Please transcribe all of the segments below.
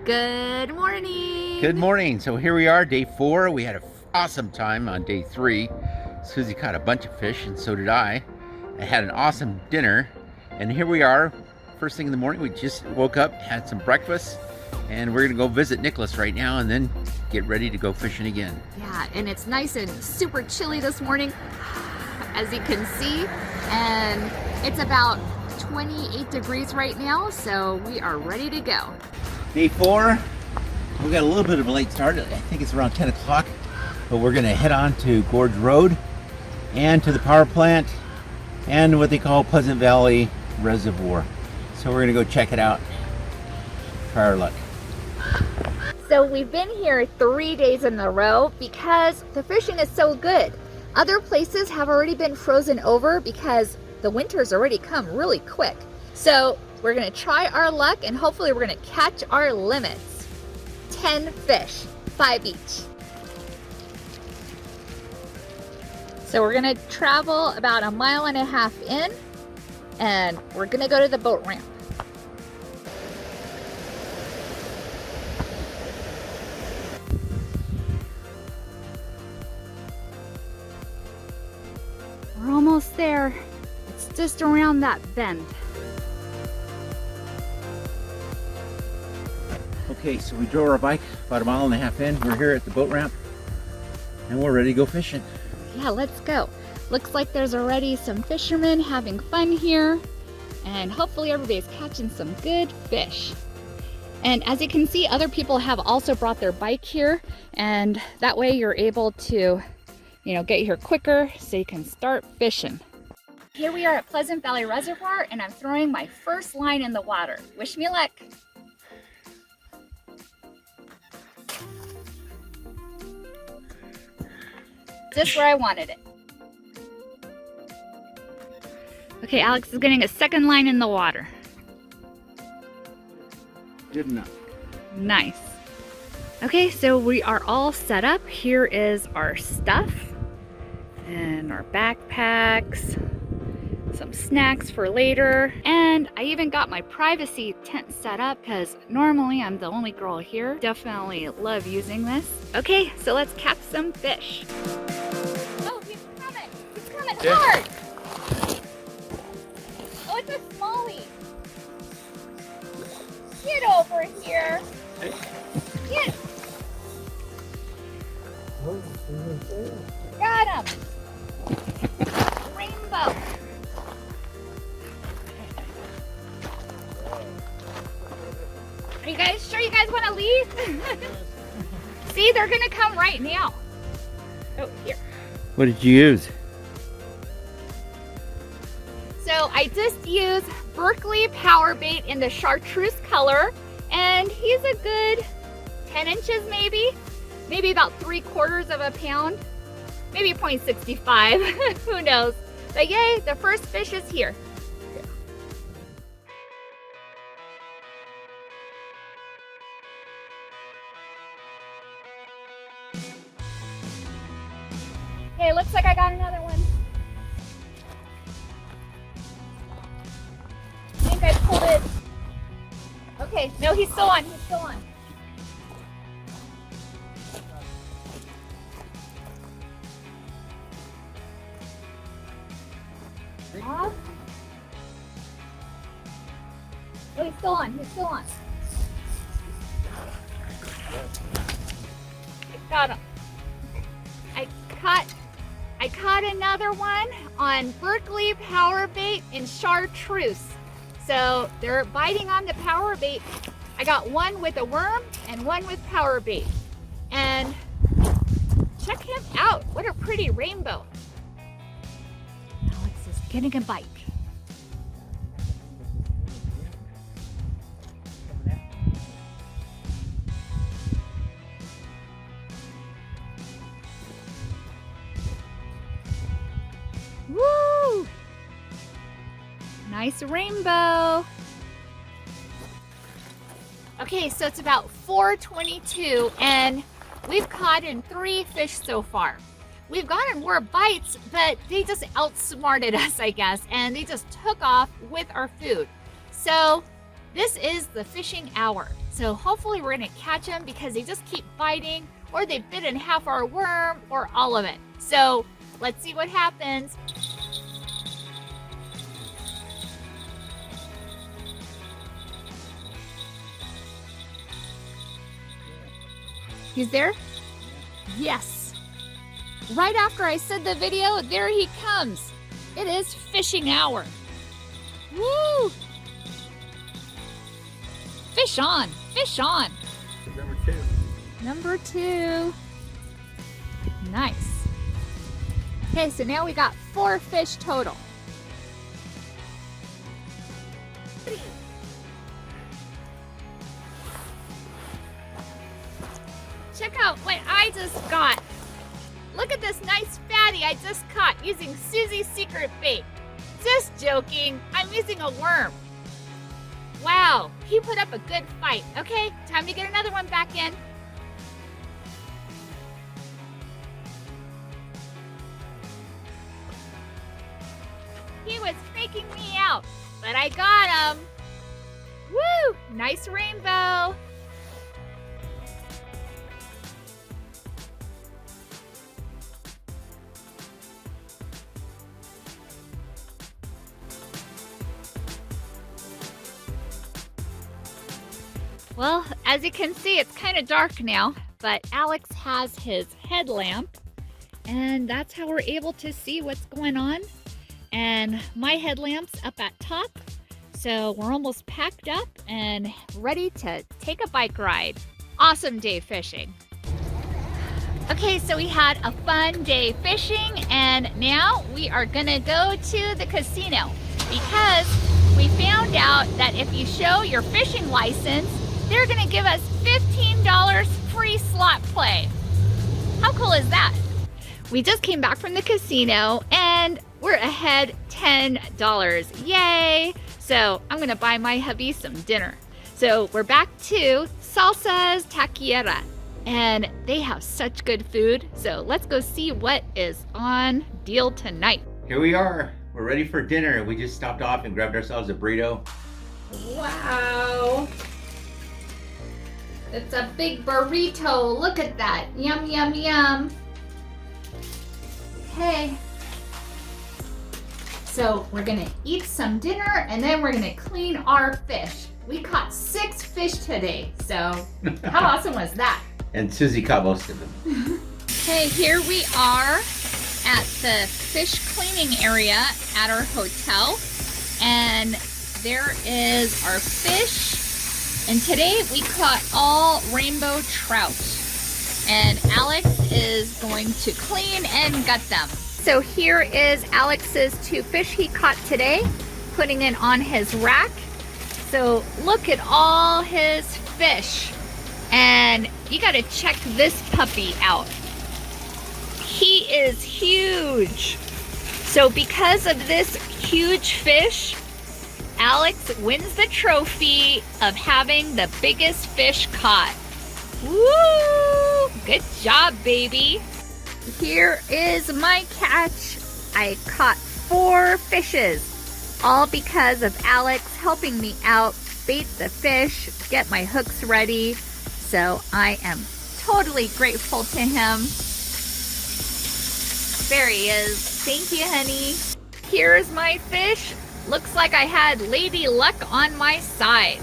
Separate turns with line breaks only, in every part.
Good morning.
Good morning. So here we are, day 4. We had an awesome time on day 3. Suzy caught a bunch of fish, and so did I. I had an awesome dinner, and here we are, first thing in the morning. We just woke up, had some breakfast, and we're gonna go visit Nicholas right now, and then get ready to go fishing again.
Yeah, and it's nice and super chilly this morning, as you can see, and it's about 28 degrees right now, so we are ready to go.
Day 4, we got a little bit of a late start. I think it's around 10 o'clock, but we're gonna head on to Gorge Road and to the power plant and what they call Pleasant Valley Reservoir. So we're gonna go check it out, try our luck.
So we've been here 3 days in a row because the fishing is so good. Other places have already been frozen over because the winter's already come really quick. So we're gonna try our luck and hopefully we're gonna catch our limits. 10 fish, 5 each. So we're gonna travel about 1.5 miles in, and we're gonna go to the boat ramp. We're almost there. It's just around that bend.
Okay, so we drove our bike about 1.5 miles in. We're here at the boat ramp, and we're ready to go fishing.
Yeah, let's go. Looks like there's already some fishermen having fun here, and hopefully everybody's catching some good fish. And as you can see, other people have also brought their bike here, and that way you're able to, get here quicker so you can start fishing. Here we are at Pleasant Valley Reservoir, and I'm throwing my first line in the water. Wish me luck. Just where I wanted it. Okay, Alex is getting a second line in the water.
Good enough.
Nice. Okay, so we are all set up. Here is our stuff and our backpacks, some snacks for later, and I even got my privacy tent set up because normally I'm the only girl here. Definitely love using this. Okay, so let's catch some fish. Oh, he's coming! He's coming hard! Oh, it's a smallie. Get over here. Get. Got him. Rainbow. Are you guys sure you guys want to leave? See, they're gonna come right now. Oh, here.
What did you use?
So I just used Berkeley Powerbait in the chartreuse color, and he's a good 10 inches maybe about 3/4 of a pound, maybe 0.65, who knows. But yay, the first fish is here. Okay, looks like I got another one. I think I pulled it. Okay, no, he's still on, he's still on. Off. Oh, he's still on, he's still on. I got him. I caught another one on Berkeley Powerbait in chartreuse. So they're biting on the powerbait. I got one with a worm and one with powerbait. And check him out. What a pretty rainbow. Alex is getting a bite. Woo! Nice rainbow. Okay, so it's about 4:22 and we've caught in 3 fish so far. We've gotten more bites, but they just outsmarted us, I guess, and they just took off with our food. So this is the fishing hour. So hopefully we're gonna catch them because they just keep biting, or they bit in half our worm, or all of it. So let's see what happens. He's there? Yes. Right after I said the video, there he comes. It is fishing hour. Woo! Fish on, fish on.
Number 2.
Number 2. Nice. Okay, so now we got 4 fish total. Check out what I just got. Look at this nice fatty I just caught using Suzy's secret bait. Just joking, I'm using a worm. Wow, he put up a good fight. Okay, time to get another one back in. He was faking me out, but I got him. Woo, nice rainbow. Well, as you can see, it's kind of dark now, but Alex has his headlamp, and that's how we're able to see what's going on. And my headlamp's up at top, so we're almost packed up and ready to take a bike ride. Awesome day fishing. Okay, so we had a fun day fishing, and now we are gonna go to the casino because we found out that if you show your fishing license, they're gonna give us $15 free slot play. How cool is that? We just came back from the casino and we're ahead $10. Yay! So I'm gonna buy my hubby some dinner. So we're back to Salsa's Taqueria, and they have such good food. So let's go see what is on deal tonight.
Here we are. We're ready for dinner. We just stopped off and grabbed ourselves a burrito.
Wow. It's a big burrito. Look at that. Yum, yum, yum. Okay. So we're gonna eat some dinner and then we're gonna clean our fish. We caught 6 fish today. So how awesome was that?
And Suzy caught most of them.
Okay, here we are at the fish cleaning area at our hotel. And there is our fish. And today we caught all rainbow trout. And Alex is going to clean and gut them. So here is Alex's 2 fish he caught today, putting it on his rack. So look at all his fish. And you gotta check this puppy out. He is huge. So because of this huge fish, Alex wins the trophy of having the biggest fish caught. Woo! Good job, baby. Here is my catch. I caught 4 fishes, all because of Alex helping me out, bait the fish, get my hooks ready. So I am totally grateful to him. There he is. Thank you, honey. Here's my fish. Looks like I had lady luck on my side.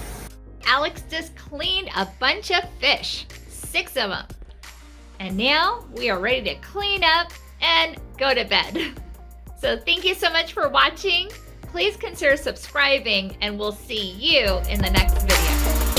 Alex just cleaned a bunch of fish, 6 of them. And now we are ready to clean up and go to bed. So thank you so much for watching. Please consider subscribing and we'll see you in the next video.